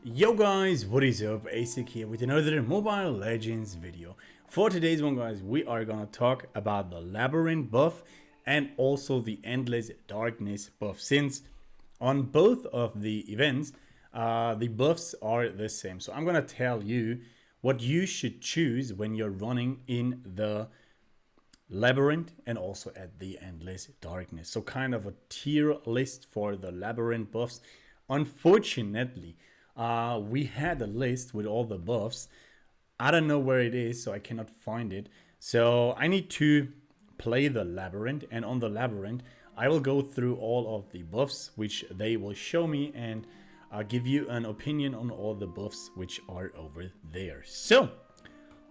Yo guys, what is up? ASIC here with another Mobile Legends video. For today's one guys, we are gonna talk about the Labyrinth buff and also the Endless Darkness buff, since on both of the events, the buffs are the same. So I'm gonna tell you what you should choose when you're running in the Labyrinth and also at the Endless Darkness. So kind of a tier list for the Labyrinth buffs. Unfortunately, we had a list with all the buffs. I don't know where it is, so I cannot find it. So I need to play the Labyrinth, and on the Labyrinth, I will go through all of the buffs, which they will show me, and I'll give you an opinion on all the buffs which are over there. So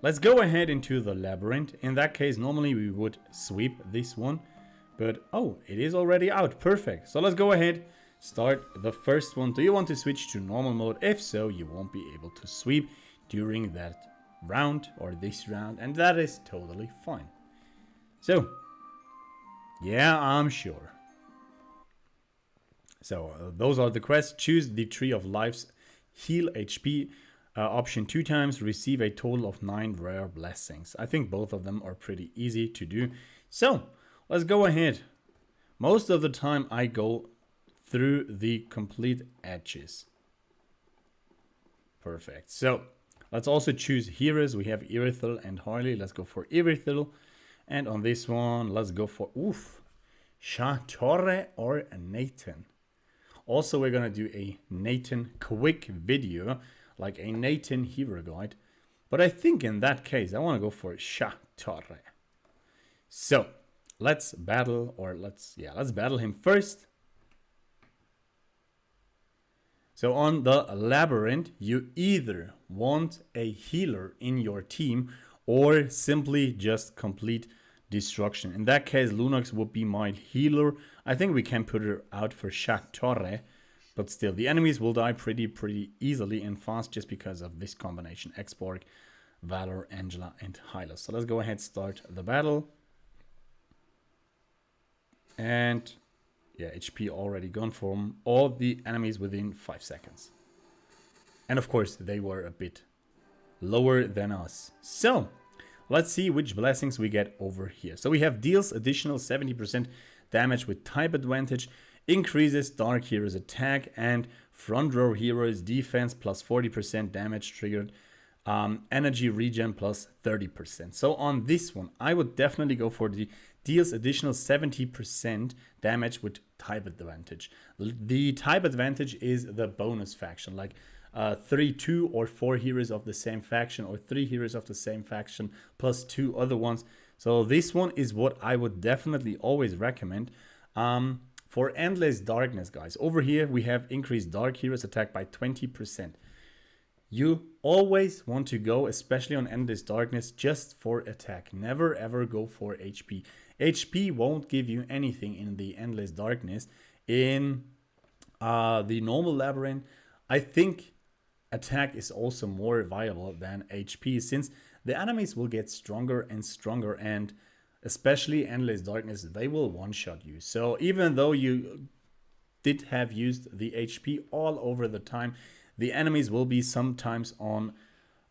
let's go ahead into the Labyrinth. In that case, normally we would sweep this one, but oh, it is already out. Perfect. So let's go ahead. Start the first one. Do you want to switch to normal mode? If so, you won't be able to sweep during that round or this round, and that is totally fine. So, yeah, I'm sure. So, those are the quests. Choose the Tree of Life's heal HP option 2 times, receive a total of 9 rare blessings. I think both of them are pretty easy to do. So, let's go ahead. Most of the time I go through the complete edges. Perfect. So let's also choose heroes. We have Irithel and Harley. Let's go for Irithel. And on this one, let's go for Shah, Torre, or Nathan. Also, we're gonna do a Nathan quick video, like a Nathan hero guide. But I think in that case, I want to go for Shah, Torre. So let's battle, or let's battle him first. So on the Labyrinth, you either want a healer in your team or simply just complete destruction. In that case, Lunox would be my healer. I think we can put her out for Shah Torre, but still, the enemies will die pretty easily and fast just because of this combination: Xborg, Valor, Angela, and Hyla. So let's go ahead, start the battle. And yeah, HP already gone from all the enemies within 5 seconds. And of course, they were a bit lower than us. So, let's see which blessings we get over here. So we have deals additional 70% damage with type advantage, increases Dark Hero's attack, and Front Row Hero's defense plus 40% damage triggered, energy regen plus 30%. So on this one, I would definitely go for the deals additional 70% damage with type advantage. The type advantage is the bonus faction, like 3, 2, or 4 heroes of the same faction, or 3 heroes of the same faction plus 2 other ones. So this one is what I would definitely always recommend. For Endless Darkness, guys, over here we have increased Dark Heroes attack by 20%. You always want to go, especially on Endless Darkness, just for attack. Never ever go for HP. HP won't give you anything in the Endless Darkness. In the normal Labyrinth, I think attack is also more viable than HP, since the enemies will get stronger and stronger, and especially Endless Darkness, they will one-shot you. So even though you did have used the HP all over the time, the enemies will be sometimes on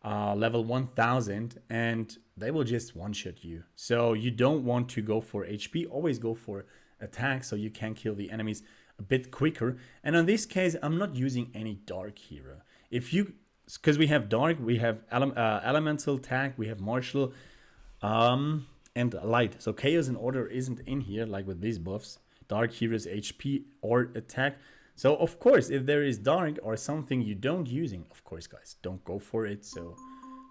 level 1000 and they will just one-shot you. So you don't want to go for HP, always go for attack so you can kill the enemies a bit quicker. And in this case, I'm not using any dark hero. Because we have dark, we have elemental tag, we have martial, and light. So chaos and order isn't in here like with these buffs. Dark heroes HP or attack. So of course, if there is dark or something you don't using, of course guys, don't go for it. So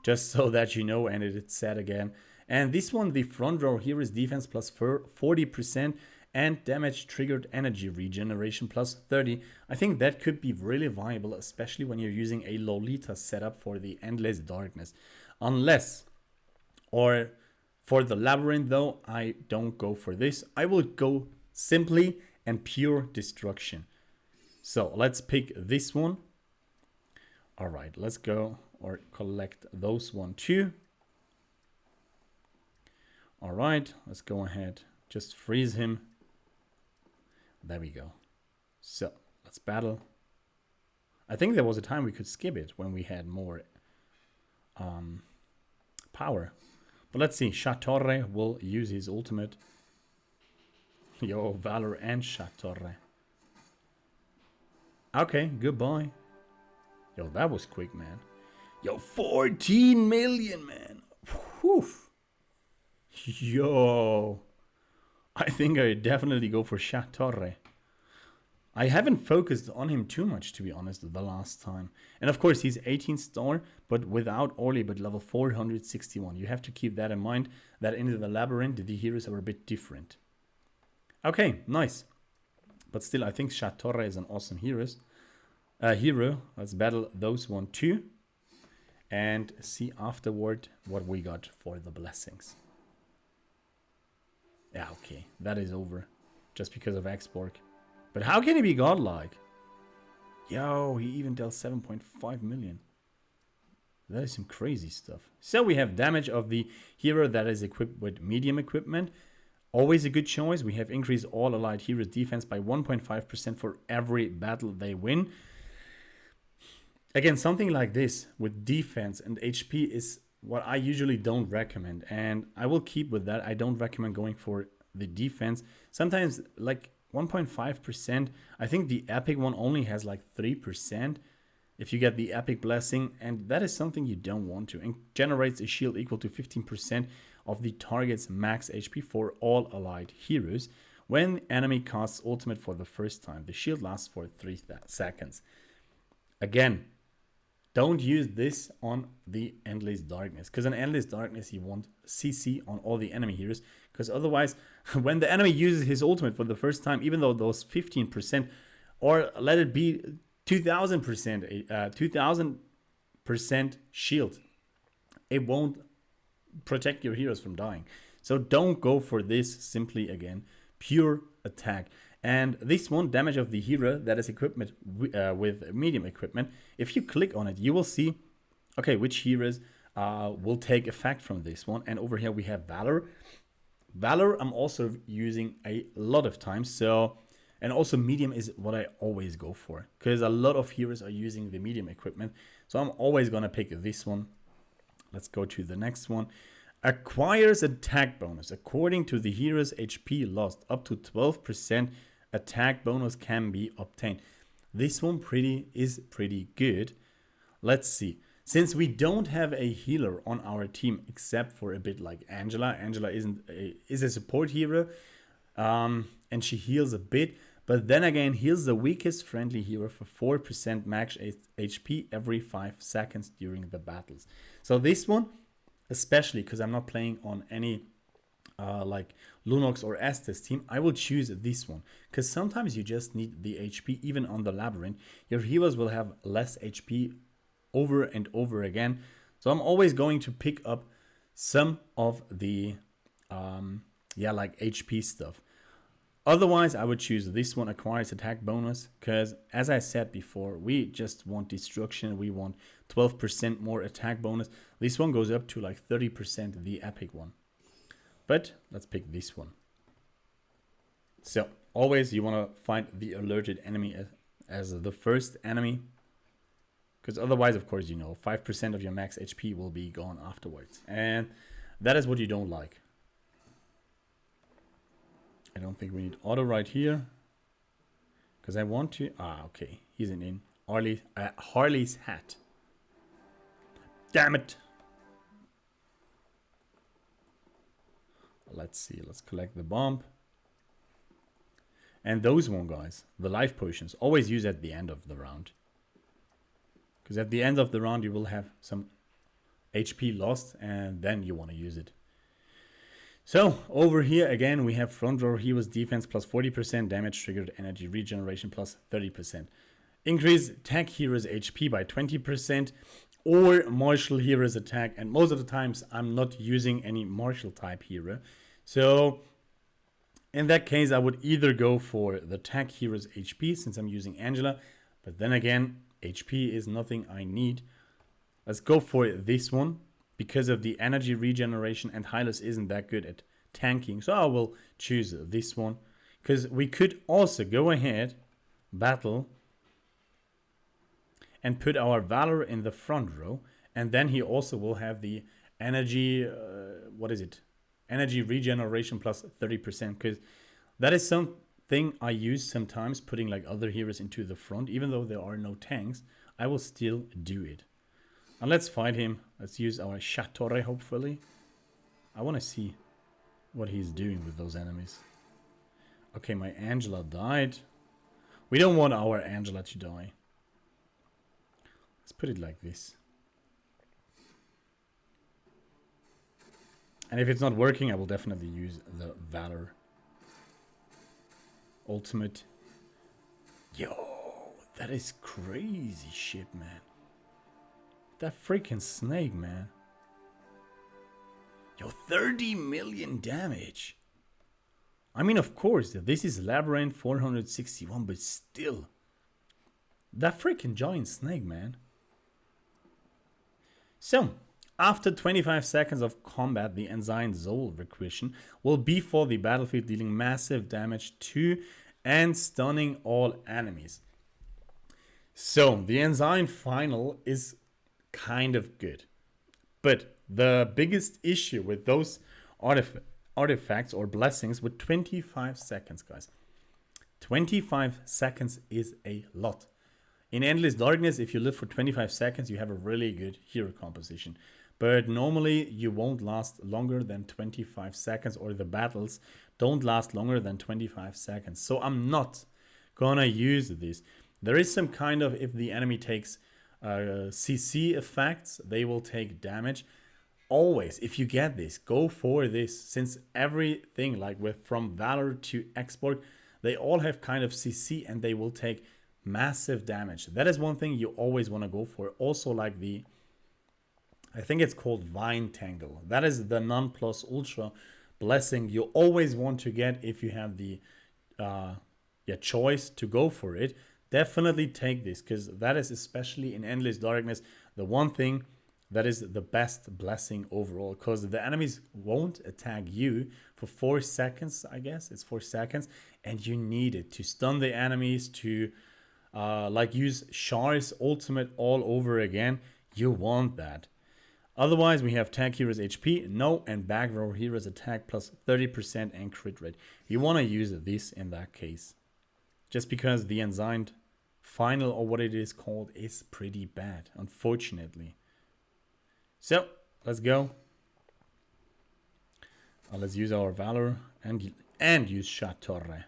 just so that you know, and it's said again. And this one, the front row here is defense plus 40% and damage triggered energy regeneration plus 30. I think that could be really viable, especially when you're using a Lolita setup for the Endless Darkness. Unless, or for the Labyrinth though, I don't go for this. I will go simply and pure destruction. So let's pick this one. All right, let's go or collect those one too. All right, let's go ahead. Just freeze him. There we go. So let's battle. I think there was a time we could skip it when we had more power. But let's see. Shah Torre will use his ultimate. Yo, Valor and Shah Torre. Okay, goodbye. Yo, that was quick, man. Yo, 14 million, man. Whew. Yo. I think I definitely go for Shah Torre. I haven't focused on him too much, to be honest, the last time. And of course, he's 18 star, but without Orly, but level 461. You have to keep that in mind, that into the Labyrinth, the heroes are a bit different. Okay, nice. But still, I think Shah Torre is an awesome hero. Let's battle those one too. And see afterward what we got for the blessings. Yeah, okay. That is over. Just because of X-Borg. But how can he be godlike? Yo, he even dealt 7.5 million. That is some crazy stuff. So we have damage of the hero that is equipped with medium equipment. Always a good choice. We have increased all allied heroes' defense by 1.5% for every battle they win. Again, something like this with defense and HP is what I usually don't recommend. And I will keep with that. I don't recommend going for the defense. Sometimes like 1.5%. I think the epic one only has like 3% if you get the epic blessing. And that is something you don't want to. And generates a shield equal to 15% of the target's max HP for all allied heroes. When enemy casts ultimate for the first time, the shield lasts for 3 seconds. Again, don't use this on the Endless Darkness, because in Endless Darkness you want CC on all the enemy heroes, because otherwise when the enemy uses his ultimate for the first time, even though those 15% or let it be 2000% shield, it won't protect your heroes from dying. So don't go for this. Simply, again, pure attack. And this one, damage of the hero that is equipped with medium equipment, if you click on it, you will see, okay, which heroes will take effect from this one. And over here we have Valor. Valor I'm also using a lot of times. So, and also medium is what I always go for, because a lot of heroes are using the medium equipment. So I'm always going to pick this one. Let's go to the next one. Acquires attack bonus. According to the hero's HP lost, up to 12% attack bonus can be obtained. This one is pretty good. Let's see. Since we don't have a healer on our team except for a bit like Angela. Angela is a support hero, and she heals a bit. But then again, heals the weakest friendly hero for 4% max HP every 5 seconds during the battles. So this one, especially because I'm not playing on any like Lunox or Estes team, I will choose this one. Because sometimes you just need the HP, even on the Labyrinth. Your heroes will have less HP over and over again. So I'm always going to pick up some of the like HP stuff. Otherwise, I would choose this one, acquires attack bonus, because as I said before, we just want destruction. We want 12% more attack bonus. This one goes up to like 30%, the epic one. But let's pick this one. So always you want to find the alerted enemy as the first enemy, because otherwise, of course, 5% of your max HP will be gone afterwards. And that is what you don't like. I don't think we need auto right here, because I want to. Okay, he's in Harley's hat. Damn it! Let's see. Let's collect the bomb. And those one, guys, the life potions, always use at the end of the round, because at the end of the round you will have some HP lost, and then you want to use it. So over here again we have front row heroes defense plus 40%, damage triggered energy regeneration plus 30%. Increase tech heroes HP by 20%, or martial heroes attack. And most of the times I'm not using any martial type hero. So in that case I would either go for the tech heroes HP, since I'm using Angela. But then again, HP is nothing I need. Let's go for this one, because of the energy regeneration, and Hylos isn't that good at tanking. So I will choose this one, because we could also go ahead, battle and put our Valor in the front row. And then he also will have the energy, what is it? Energy regeneration plus 30%, because that is something I use sometimes, putting like other heroes into the front. Even though there are no tanks, I will still do it. And let's fight him. Let's use our Shah Torre, hopefully. I want to see what he's doing with those enemies. Okay, my Angela died. We don't want our Angela to die. Let's put it like this. And if it's not working, I will definitely use the Valor ultimate. Yo, that is crazy shit, man. That freaking snake, man. Yo, 30 million damage. I mean, of course, this is Labyrinth 461, but still. That freaking giant snake, man. So, after 25 seconds of combat, the Ensign Zol requisition will be for the battlefield, dealing massive damage to and stunning all enemies. So, the Ensign final is kind of good. But the biggest issue with those artifacts or blessings with 25 seconds, guys. 25 seconds is a lot. In Endless Darkness, if you live for 25 seconds, you have a really good hero composition. But normally, you won't last longer than 25 seconds, or the battles don't last longer than 25 seconds. So I'm not gonna use this. There is some kind of, if the enemy takes CC effects, they will take damage. Always, if you get this, go for this, since everything, like with from Valor to Export, they all have kind of CC and they will take massive damage. That is one thing you always want to go for. Also, like the, I think it's called Vine Tangle. That is the non plus ultra blessing you always want to get if you have the choice to go for it. Definitely take this, because that is, especially in Endless Darkness, the one thing that is the best blessing overall, because the enemies won't attack you for 4 seconds, I guess. It's 4 seconds, and you need it to stun the enemies, to like use Shah's ultimate all over again. You want that. Otherwise, we have Tag Heroes HP, no, and Back Row Heroes attack plus 30% and crit rate. You want to use this in that case. Just because the Ensign final, or what it is called, is pretty bad, unfortunately. So, let's go. Let's use our Valor and use Shah Torre.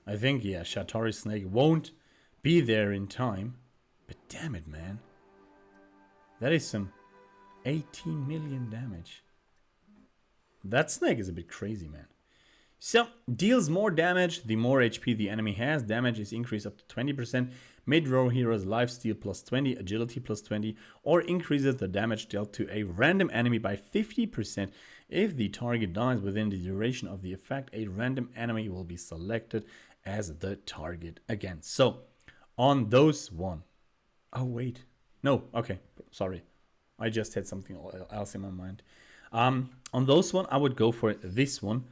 I think, yeah, Shah Torre Snake won't be there in time. But damn it, man. That is some 18 million damage. That snake is a bit crazy, man. So, deals more damage the more HP the enemy has. Damage is increased up to 20%. Mid-row heroes lifesteal plus 20, agility plus 20, or increases the damage dealt to a random enemy by 50%. If the target dies within the duration of the effect, a random enemy will be selected as the target again. So, on those one. Oh, wait. No, okay, sorry. I just had something else in my mind. On those one, I would go for this one.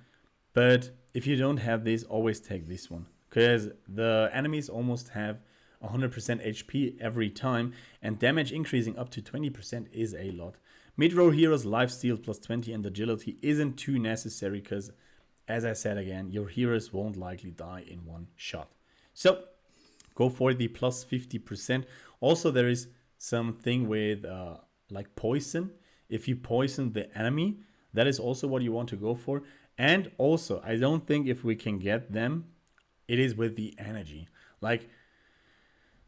But if you don't have this, always take this one. Because the enemies almost have 100% HP every time. And damage increasing up to 20% is a lot. Mid-row heroes lifesteal plus 20 and agility isn't too necessary. Because, as I said again, your heroes won't likely die in one shot. So, go for the plus 50%. Also, there is something with like poison. If you poison the enemy, that is also what you want to go for. And also, I don't think if we can get them, it is with the energy. Like,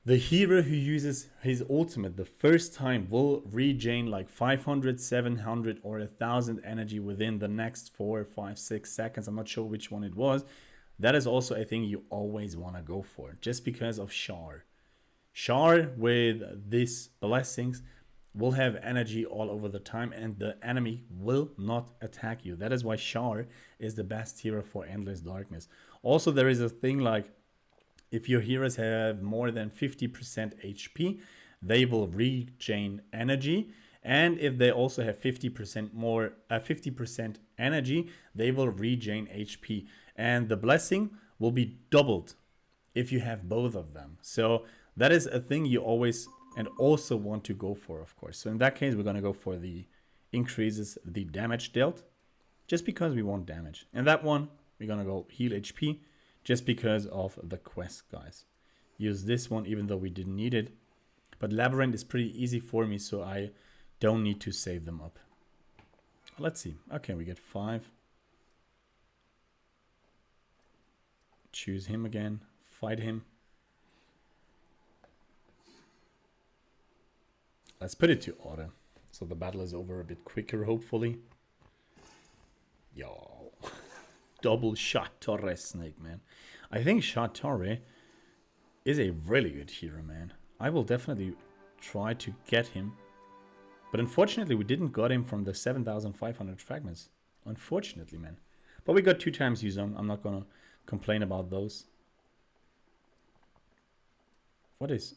the hero who uses his ultimate the first time will regain like 500, 700, or 1,000 energy within the next 4, 5, 6 seconds. I'm not sure which one it was. That is also a thing you always want to go for, just because of Shah. Shah with these blessings will have energy all over the time, and the enemy will not attack you. That is why Shah is the best hero for Endless Darkness. Also, there is a thing like, if your heroes have more than 50% HP, they will regain energy. And if they also have 50% energy, they will regain HP. And the blessing will be doubled if you have both of them. So That is a thing you always and also want to go for, of course. So in that case, we're going to go for the increases the damage dealt, just because we want damage. And that one, we're going to go heal HP, just because of the quest, guys. Use this one, even though we didn't need it. But Labyrinth is pretty easy for me, so I don't need to save them up. Let's see. Okay, we get 5. Choose him again. Fight him. Let's put it to auto, so the battle is over a bit quicker, hopefully. Yo. Double shot Torre snake, man. I think Shah Torre is a really good hero, man. I will definitely try to get him. But unfortunately, we didn't got him from the 7,500 fragments. Unfortunately, man. But we got 2 times use on. I'm not going to complain about those. What is...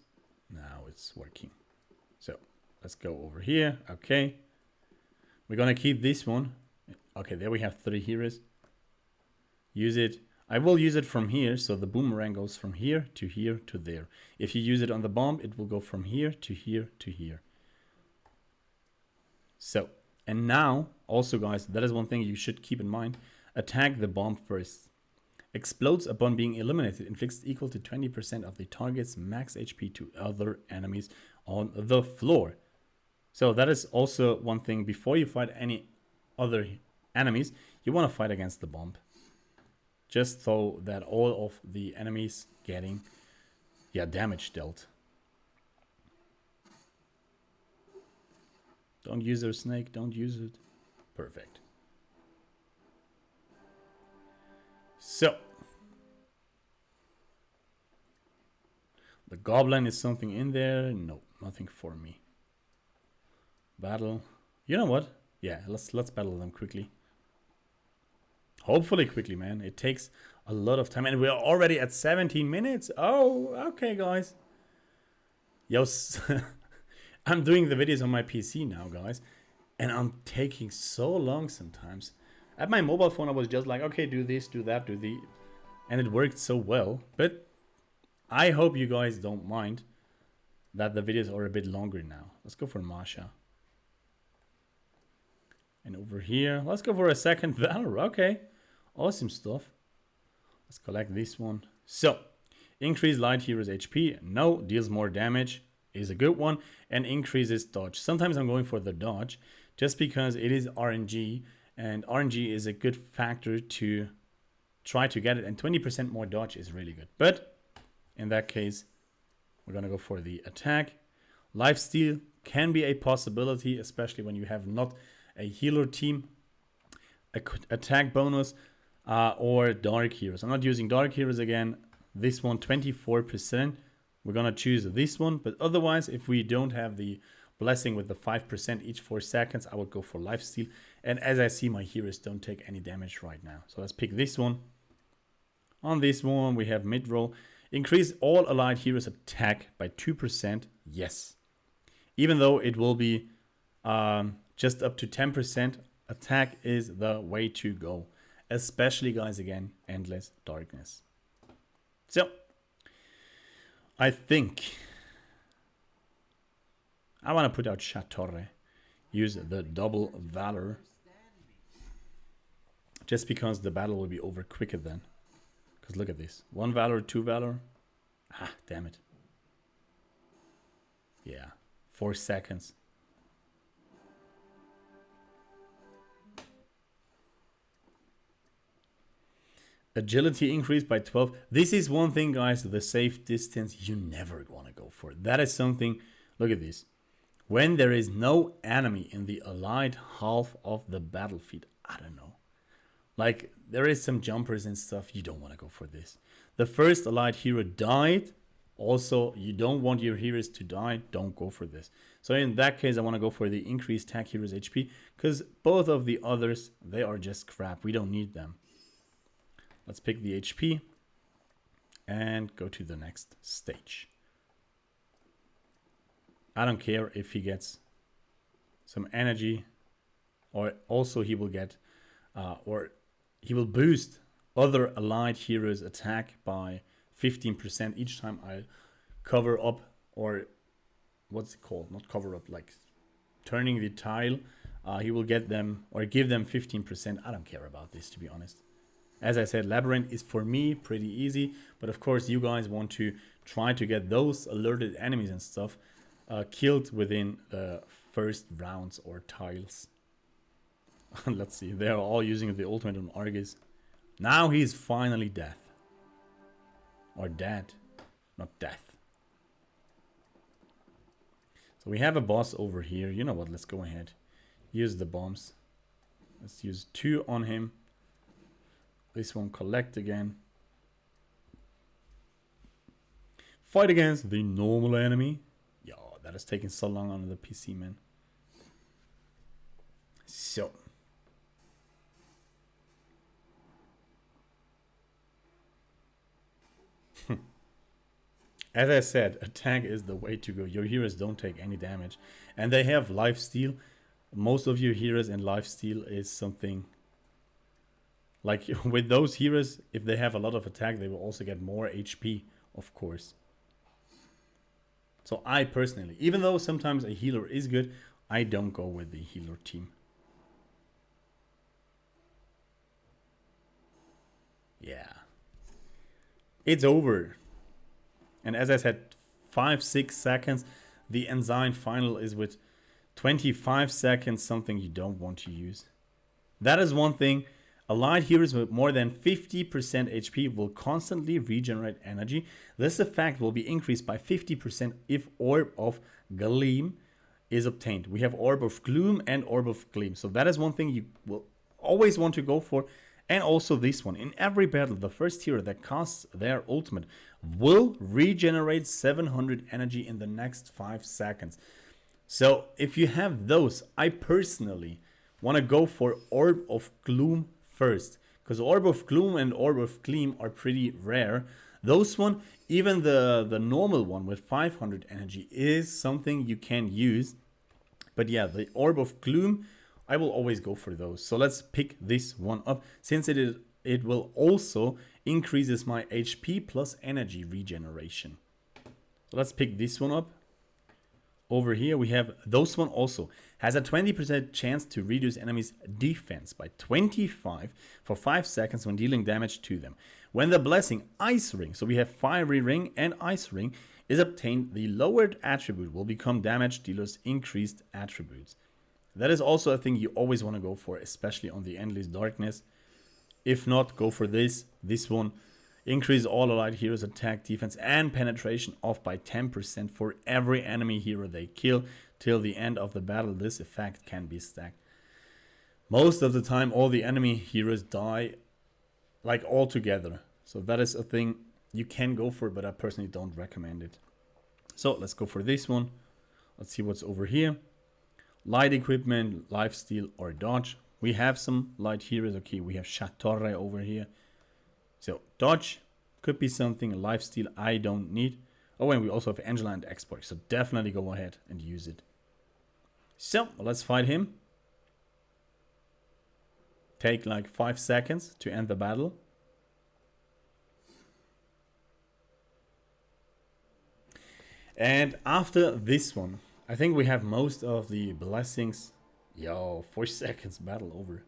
Now it's working. So, let's go over here. Okay. We're going to keep this one. Okay, there we have 3 heroes. Use it. I will use it from here, so the boomerang goes from here to there. If you use it on the bomb, it will go from here to here to here. So, and now, also guys, that is one thing you should keep in mind. Attack the bomb first. Explodes upon being eliminated. Inflicts equal to 20% of the target's max HP to other enemies on the floor. So that is also one thing. Before you fight any other enemies, you want to fight against the bomb. Just so that all of the enemies getting, damage dealt. Don't use their snake, don't use it. Perfect. So. The goblin is something in there? No, nothing for me. Battle. You know what? Yeah, let's battle them quickly. Hopefully quickly, man. It takes a lot of time. And we're already at 17 minutes. Oh, okay, guys. Yo, I'm doing the videos on my PC now, guys. And I'm taking so long sometimes. At my mobile phone, I was just like, okay, do this, do that, do the... And it worked so well. But I hope you guys don't mind that the videos are a bit longer now. Let's go for Masha. And over here, let's go for a second Valor. Okay, awesome stuff. Let's collect this one. So, increase light heroes HP. No, deals more damage. Is a good one. And increases dodge. Sometimes I'm going for the dodge just because it is RNG. And RNG is a good factor to try to get it. And 20% more dodge is really good. But in that case, we're going to go for the attack. Lifesteal can be a possibility, especially when you have not a healer team. Attack bonus or dark heroes. I'm not using dark heroes again. This one, 24%. We're going to choose this one. But otherwise, if we don't have the blessing with the 5% each 4 seconds, I would go for lifesteal. And as I see, my heroes don't take any damage right now. So let's pick this one. On this one, we have mid-roll. Increase all allied heroes attack by 2%. Yes. Even though it will be just up to 10%, attack is the way to go. Especially, guys, again, Endless Darkness. So, I think I want to put out Shah Torre. Use the double Valor. Just because the battle will be over quicker then. Because look at this. 1 Valor, 2 Valor. Ah, damn it. Yeah. 4 seconds. Agility increased by 12. This is one thing, guys. The safe distance you never want to go for. That is something. Look at this. When there is no enemy in the allied half of the battlefield. I don't know. Like, there is some jumpers and stuff. You don't want to go for this. The first allied hero died. Also, you don't want your heroes to die. Don't go for this. So in that case, I want to go for the increased attack heroes HP. Because both of the others, they are just crap. We don't need them. Let's pick the HP. And go to the next stage. I don't care if he gets some energy. Or also he will get... or he will boost other allied heroes attack by 15% each time I cover up, or what's it called? Not cover up, like turning the tile. He will get them or give them 15%. I don't care about this, to be honest. As I said, Labyrinth is for me pretty easy, but of course you guys want to try to get those alerted enemies and stuff killed within the first rounds or tiles. Let's see, they're all using the ultimate on Argus. Now he's finally death. Or dead. Not death. So we have a boss over here. You know what, let's go ahead. Use the bombs. Let's use 2 on him. This one collect again. Fight against the normal enemy. Yo, that is taking so long on the PC, man. So. As I said, attack is the way to go. Your heroes don't take any damage. And they have lifesteal. Most of your heroes and lifesteal is something... Like, with those heroes, if they have a lot of attack, they will also get more HP, of course. So I personally, even though sometimes a healer is good, I don't go with the healer team. Yeah. It's over. And as I said, 5-6 seconds. The Ensign final is with 25 seconds, something you don't want to use. That is one thing. Allied heroes with more than 50% HP will constantly regenerate energy. This effect will be increased by 50% if Orb of Gleam is obtained. We have Orb of Gloom and Orb of Gleam. So that is one thing you will always want to go for. And also this one. In every battle, the first hero that casts their ultimate will regenerate 700 energy in the next 5 seconds. So if you have those, I personally want to go for Orb of Gloom first. Because Orb of Gloom and Orb of Gleam are pretty rare. Those one, even the normal one with 500 energy is something you can use. But yeah, the Orb of Gloom, I will always go for those. So let's pick this one up, since it will also increases my HP plus energy regeneration. So let's pick this one up. Over here we have those one also. Has a 20% chance to reduce enemies' defense by 25 for 5 seconds when dealing damage to them. When the blessing Ice Ring, so we have Fiery Ring and Ice Ring, is obtained, the lowered attribute will become damage dealer's increased attributes. That is also a thing you always want to go for, especially on the Endless Darkness. If not, go for this one. Increase all allied heroes' attack, defense, and penetration off by 10% for every enemy hero they kill till the end of the battle. This effect can be stacked. Most of the time, all the enemy heroes die, like, all together. So that is a thing you can go for, but I personally don't recommend it. So let's go for this one. Let's see what's over here. Light equipment, lifesteal, or dodge. We have some light heroes. Okay, we have Shah Torre over here. So dodge could be something. Lifesteal I don't need. Oh, and we also have Angela and Exploit. So definitely go ahead and use it. So let's fight him. Take like 5 seconds to end the battle. And after this one, I think we have most of the blessings. Yo, 4 seconds, battle over.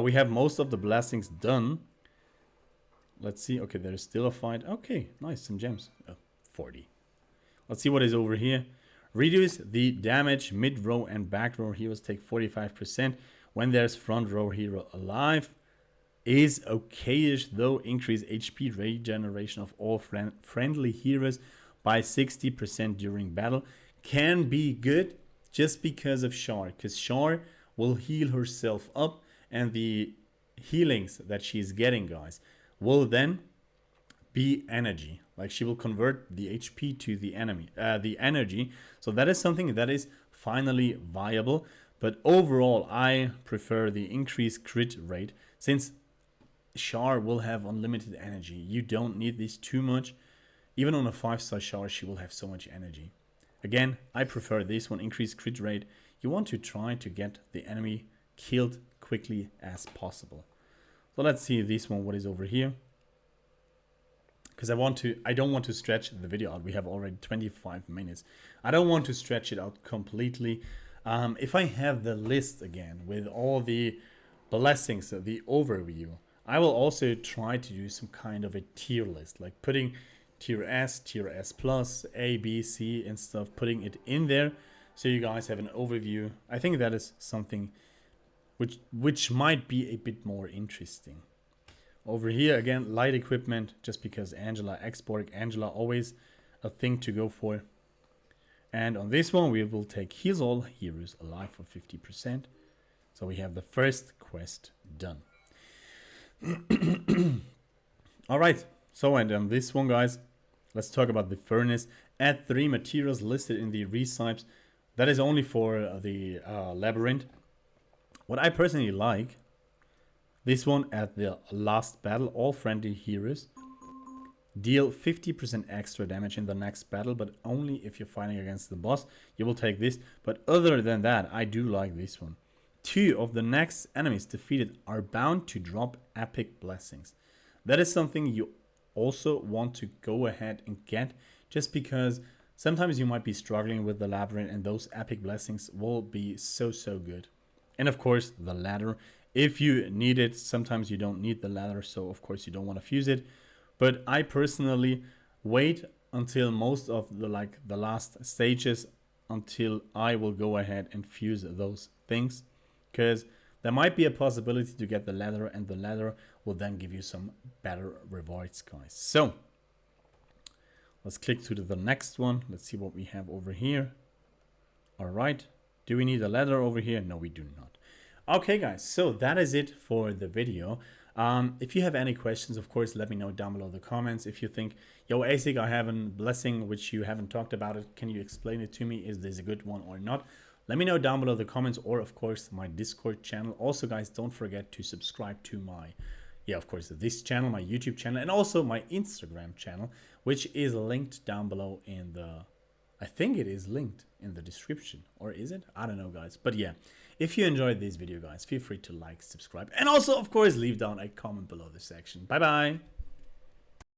We have most of the blessings done. Let's see. Okay, there's still a fight. Okay, nice, some gems. 40. Let's see what is over here. Reduce the damage mid-row and back-row heroes take 45% when there's front-row hero alive. Is okayish though. Increase HP regeneration of all friendly heroes by 60% during battle. Can be good just because of Shah. Because Shah will heal herself up, and the healings that she's getting, guys, will then be energy. Like, she will convert the HP to the energy. So that is something that is finally viable. But overall, I prefer the increased crit rate, since Shah will have unlimited energy. You don't need this too much. Even on a 5-star Shah, she will have so much energy. Again, I prefer this one, increased crit rate. You want to try to get the enemy killed quickly as possible. So let's see this one, what is over here. because I don't want to stretch the video out. We have already 25 minutes. I don't want to stretch it out completely. If I have the list again with all the blessings, the overview, I will also try to do some kind of a tier list, like putting tier S plus, A, B, C and stuff, putting it in there so you guys have an overview. I think that is something which might be a bit more interesting. Over here again, light equipment, just because Angela, Exborg, Angela, always a thing to go for. And on this one we will take heals all heroes alive for 50%. So we have the first quest done. Alright, so and on this one guys, let's talk about the furnace. Add 3 materials listed in the recipes. That is only for the Labyrinth. What I personally like, this one at the last battle, all friendly heroes deal 50% extra damage in the next battle, but only if you're fighting against the boss. You will take this, but other than that, I do like this one. 2 of the next enemies defeated are bound to drop epic blessings. That is something you also want to go ahead and get, just because sometimes you might be struggling with the Labyrinth and those epic blessings will be so good. And of course the ladder, if you need it. Sometimes you don't need the ladder, so of course you don't want to fuse it. But I personally wait until most of the last stages until I will go ahead and fuse those things, because there might be a possibility to get the ladder, and the ladder will then give you some better rewards, guys. So let's click to the next one. Let's see what we have over here. All right, do we need a ladder over here? No, we do not. Okay guys, so that is it for the video. If you have any questions, of course, let me know down below in the comments. If you think, yo ASIC, I have a blessing which you haven't talked about it, can you explain it to me? Is this a good one or not? Let me know down below in the comments, or of course my Discord channel. Also guys, don't forget to subscribe to my, of course, this channel, my YouTube channel, and also my Instagram channel, which is linked down below in the, I think it is linked in the description, or is it? I don't know guys, but yeah, if you enjoyed this video guys, feel free to like, subscribe, and also of course leave down a comment below this section. Bye bye.